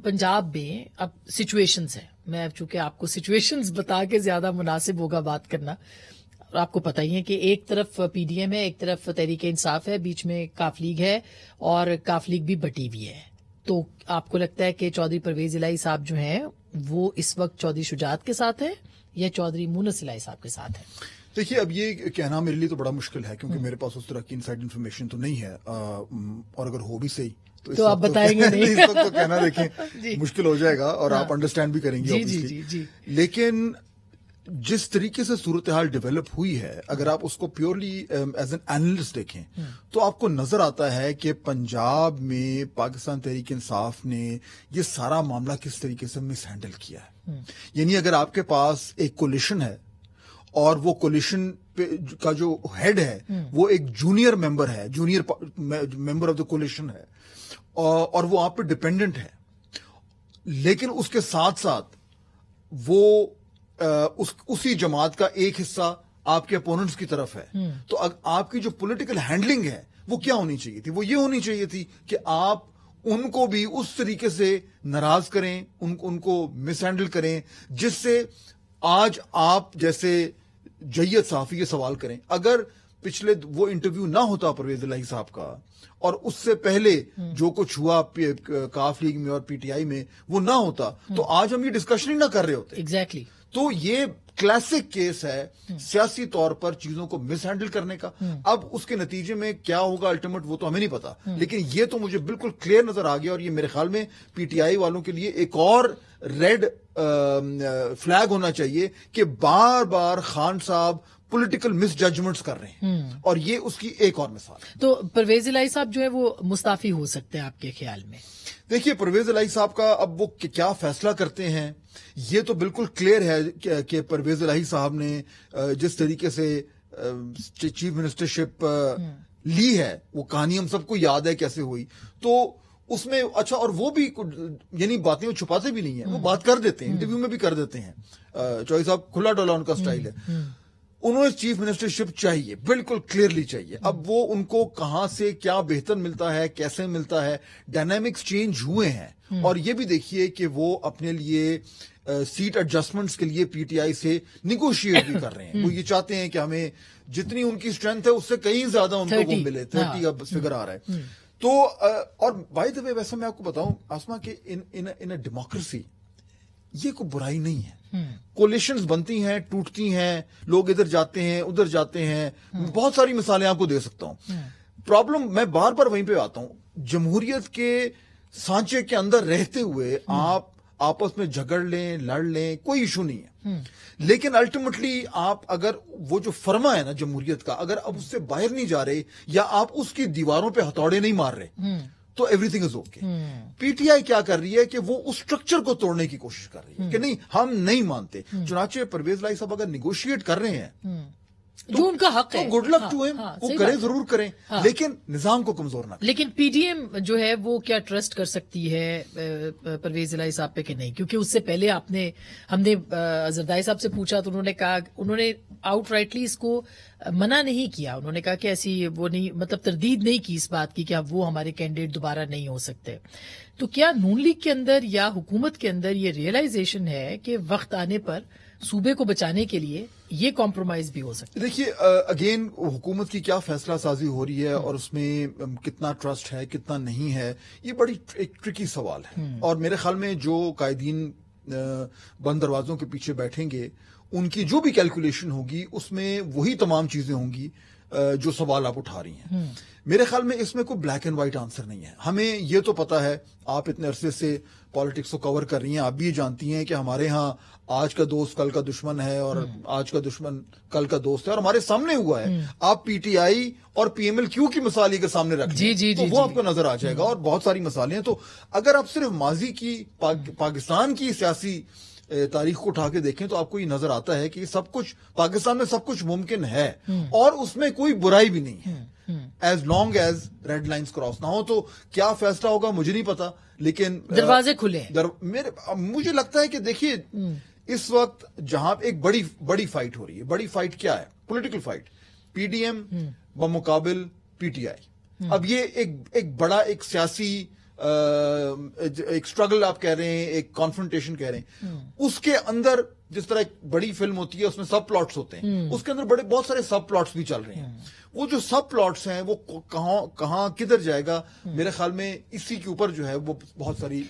پنجاب میں اب سچویشنز ہیں، میں چونکہ آپ کو سچویشنز بتا کے زیادہ مناسب ہوگا بات کرنا، آپ کو پتہ ہی ہے کہ ایک طرف پی ڈی ایم ہے، ایک طرف تحریک انصاف ہے، بیچ میں کاف لیگ ہے اور کاف لیگ بھی بٹی ہوئی ہے. تو آپ کو لگتا ہے کہ چودھری پرویز الہی صاحب جو ہیں وہ اس وقت چودھری شجاعت کے ساتھ ہیں یا چودھری مونس الہی صاحب کے ساتھ ہیں؟ دیکھیے اب یہ کہنا میرے لیے تو بڑا مشکل ہے کیونکہ میرے پاس اس طرح کی انسائڈ انفارمیشن تو نہیں ہے، اور اگر ہو بھی صحیح تو آپ بتائیں گے نہیں. اس وقت تو کہنا دیکھیں مشکل ہو جائے گا اور آپ انڈرسٹینڈ بھی کریں گے. جی. لیکن جس طریقے سے صورتحال ڈیولپ ہوئی ہے، اگر آپ اس کو پیورلی ایز این اینالسٹ دیکھیں تو آپ کو نظر آتا ہے کہ پنجاب میں پاکستان تحریک انصاف نے یہ سارا معاملہ کس طریقے سے مس ہینڈل کیا ہے. یعنی اگر آپ کے پاس ایک کولیشن ہے اور وہ کولیشن کا جو ہیڈ ہے وہ ایک جونیئر ممبر ہے، junior member of the coalition ہے، اور وہ آپ پہ ڈپینڈنٹ ہے، لیکن اس کے ساتھ ساتھ وہ اسی جماعت کا ایک حصہ آپ کے اپوننٹس کی طرف ہے، تو آپ کی جو پولیٹیکل ہینڈلنگ ہے وہ کیا ہونی چاہیے تھی؟ وہ یہ ہونی چاہیے تھی کہ آپ ان کو بھی اس طریقے سے ناراض کریں، ان کو مس ہینڈل کریں جس سے آج آپ جیسے جیت صحافی یہ سوال کریں. اگر پچھلے وہ انٹرویو نہ ہوتا پرویز الہی صاحب کا اور اس سے پہلے جو کچھ ہوا کاف لیگ میں اور پی ٹی آئی میں وہ نہ ہوتا تو آج ہم یہ ڈسکشن ہی نہ کر رہے ہوتے. ایگزیکٹلی. تو یہ کلاسک کیس ہے سیاسی طور پر چیزوں کو مس ہینڈل کرنے کا. اب اس کے نتیجے میں کیا ہوگا الٹیمیٹ وہ تو ہمیں نہیں پتا، لیکن یہ تو مجھے بالکل کلیئر نظر آ گیا، اور یہ میرے خیال میں پی ٹی آئی والوں کے لیے ایک اور ریڈ فلیگ ہونا چاہیے کہ بار بار خان صاحب پولیٹیکل مس ججمنٹس کر رہے ہیں، اور یہ اس کی ایک اور مثال ہے. تو پرویز الہی صاحب جو ہے وہ مستعفی ہو سکتے ہیں آپ کے خیال میں؟ دیکھیے پرویز الہی صاحب کا اب وہ کیا فیصلہ کرتے ہیں یہ تو بالکل کلیئر ہے کہ پرویز الہی صاحب نے جس طریقے سے چیف منسٹرشپ لی ہے وہ کہانی ہم سب کو یاد ہے کیسے ہوئی. تو اس میں اچھا، اور وہ بھی یعنی باتیں وہ چھپاتے بھی نہیں ہیں، وہ بات کر دیتے ہیں، انٹرویو میں بھی کر دیتے ہیں. چوہدری صاحب کھلا ڈولا ان کا سٹائل ہے. انہوں نے چیف منسٹرشپ چاہیے، بالکل کلیئرلی چاہیے. اب وہ ان کو کہاں سے کیا بہتر ملتا ہے، کیسے ملتا ہے، ڈائنامکس چینج ہوئے ہیں. اور یہ بھی دیکھیے کہ وہ اپنے لیے سیٹ ایڈجسٹمنٹس کے لیے پی ٹی آئی سے نیگوشیٹ بھی کر رہے ہیں. وہ یہ چاہتے ہیں کہ ہمیں جتنی ان کی اسٹرینتھ ہے اس سے کہیں زیادہ ان کو وہ ملے. 30 کا فگر آ رہا ہے. تو اور بائی دا وے ویسے میں آپ کو بتاؤں آسما کہ ان اے ڈیموکریسی یہ کوئی برائی نہیں ہے. کولیشنز بنتی ہیں، ٹوٹتی ہیں، لوگ ادھر جاتے ہیں ادھر جاتے ہیں، بہت ساری مثالیں آپ کو دے سکتا ہوں. پرابلم میں بار بار وہیں پہ آتا ہوں، جمہوریت کے سانچے کے اندر رہتے ہوئے آپ آپس میں جھگڑ لیں، لڑ لیں، کوئی ایشو نہیں ہے، لیکن الٹیمیٹلی آپ اگر وہ جو فرما ہے نا جمہوریت کا، اگر اب اس سے باہر نہیں جا رہے یا آپ اس کی دیواروں پہ ہتھوڑے نہیں مار رہے تو every thing is okay. P T آئی کیا کر رہی ہے کہ وہ اس اسٹرکچر کو توڑنے کی کوشش کر رہی ہے کہ نہیں ہم نہیں مانتے. چنانچہ پرویز الہی صاحب اگر نیگوشیٹ کر رہے ہیں جو ان کا حق ہے، تو گڈ لک ٹو ہم، وہ کریں، ضرور کریں، لیکن نظام کو کمزور نہ کریں. لیکن پی ڈی ایم جو ہے وہ کیا ٹرسٹ کر سکتی ہے پرویز الہی صاحب پہ کہ نہیں؟ کیونکہ اس سے پہلے ہم نے زردائی صاحب سے پوچھا تو انہوں نے آؤٹ رائٹلی اس کو منع نہیں کیا. انہوں نے کہا کہ ایسی وہ نہیں، مطلب تردید نہیں کی اس بات کی کہ اب وہ ہمارے کینڈیڈیٹ دوبارہ نہیں ہو سکتے. تو کیا نون لیگ کے اندر یا حکومت کے اندر یہ ریئلائزیشن ہے کہ وقت آنے پر صوبے کو بچانے کے لیے یہ کمپرومائز بھی ہو سکتا ہے؟ دیکھیے اگین حکومت کی کیا فیصلہ سازی ہو رہی ہے اور اس میں کتنا ٹرسٹ ہے کتنا نہیں ہے، یہ بڑی ایک ٹرکی سوال ہے. اور میرے خیال میں جو قائدین بند دروازوں کے پیچھے بیٹھیں گے ان کی جو بھی کیلکولیشن ہوگی اس میں وہی تمام چیزیں ہوں گی جو سوال آپ اٹھا رہی ہیں. میرے خیال میں اس میں کوئی بلیک اینڈ وائٹ آنسر نہیں ہے. ہمیں یہ تو پتا ہے، آپ اتنے عرصے سے پالیٹکس کو کور کر رہی ہیں، آپ بھی یہ جانتی ہیں کہ ہمارے ہاں آج کا دوست کل کا دشمن ہے اور آج کا دشمن کل کا دوست ہے، اور ہمارے سامنے ہوا ہے. آپ پی ٹی آئی اور پی ایم ایل کیو کی مثال اگر سامنے رکھ لیں تو وہ آپ کو نظر آ جائے گا، اور بہت ساری مثالیں ہیں. تو اگر آپ صرف ماضی کی پاکستان کی سیاسی تاریخ کو اٹھا کے دیکھیں تو آپ کو یہ نظر آتا ہے کہ سب کچھ پاکستان میں سب کچھ ممکن ہے اور اس میں کوئی برائی بھی نہیں ہے، as long as red lines cross نہ ہو. تو کیا فیصلہ ہوگا مجھے نہیں پتا، لیکن دروازے کھلے. مجھے لگتا ہے کہ دیکھیے اس وقت جہاں ایک بڑی فائٹ ہو رہی ہے. بڑی فائٹ کیا ہے؟ Political fight. P D M بمقابل پی ٹی آئی. اب یہ ایک بڑا ایک سیاسی ایک اسٹرگل آپ کہہ رہے ہیں, ایک کانفرنٹیشن کہہ رہے ہیں, اس کے اندر جس طرح ایک بڑی فلم ہوتی ہے اس میں سب پلاٹس ہوتے ہیں, اس کے اندر بہت سارے سب پلاٹس بھی چل رہے ہیں. وہ جو سب پلاٹس ہیں وہ کہاں کدھر جائے گا, میرے خیال میں اسی کے اوپر جو ہے وہ بہت ساری